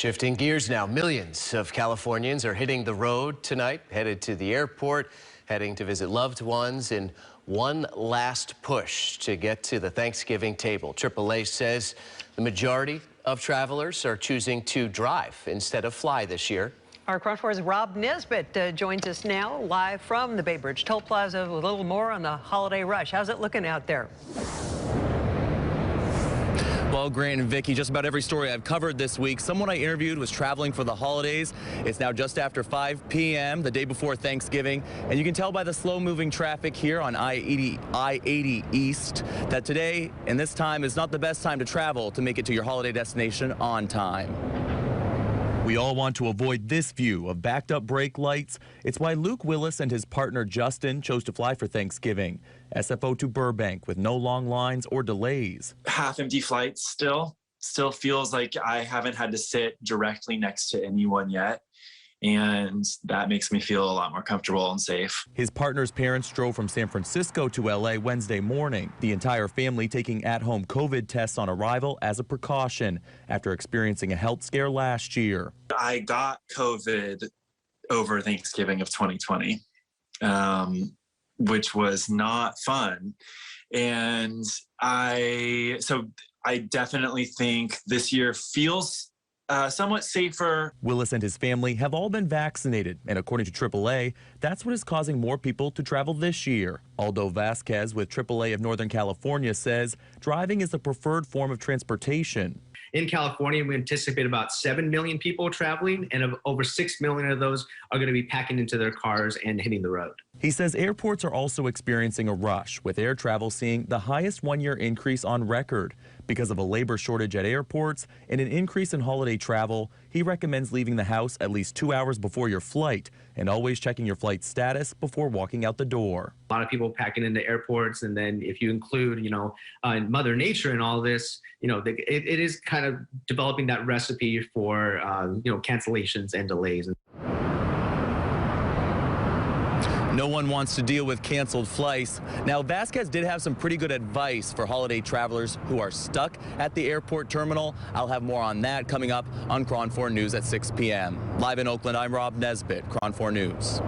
Shifting gears now, millions of Californians are hitting the road tonight, headed to the airport, heading to visit loved ones in one last push to get to the Thanksgiving table. AAA says the majority of travelers are choosing to drive instead of fly this year. Our KRON 4's Rob Nesbitt joins us now live from the Bay Bridge Toll Plaza with a little more on the holiday rush. How's it looking out there? Well, Grant and Vicki, just about every story I've covered this week, someone I interviewed was traveling for the holidays. It's now just after 5 p.m., the day before Thanksgiving, and you can tell by the slow-moving traffic here on I-80 East that today and this time is not the best time to travel to make it to your holiday destination on time. We all want to avoid this view of backed up brake lights. It's why Luke Willis and his partner Justin chose to fly for Thanksgiving. SFO to Burbank with no long lines or delays. Half empty flights still feels like I haven't had to sit directly next to anyone yet. And that makes me feel a lot more comfortable and safe. His partner's parents drove from San Francisco to L.A. Wednesday morning. The entire family taking at-home COVID tests on arrival as a precaution after experiencing a health scare last year. I got COVID over Thanksgiving of 2020, which was not fun. And I definitely think this year feels somewhat safer. Willis and his family have all been vaccinated, and according to AAA, that's what is causing more people to travel this year. Aldo Vasquez with AAA of Northern California says driving is the preferred form of transportation. In California, we anticipate about 7 million people traveling, and over 6 million of those are going to be packing into their cars and hitting the road. He says airports are also experiencing a rush, with air travel seeing the highest one-year increase on record. Because of a labor shortage at airports and an increase in holiday travel, he recommends leaving the house at least 2 hours before your flight and always checking your flight status before walking out the door. A lot of people packing into airports, and then if you include, Mother Nature in all this, it is kind of developing that recipe for, cancellations and delays. No one wants to deal with canceled flights. Now, Vasquez did have some pretty good advice for holiday travelers who are stuck at the airport terminal. I'll have more on that coming up on KRON 4 News at 6 p.m. Live in Oakland, I'm Rob Nesbitt, KRON 4 News.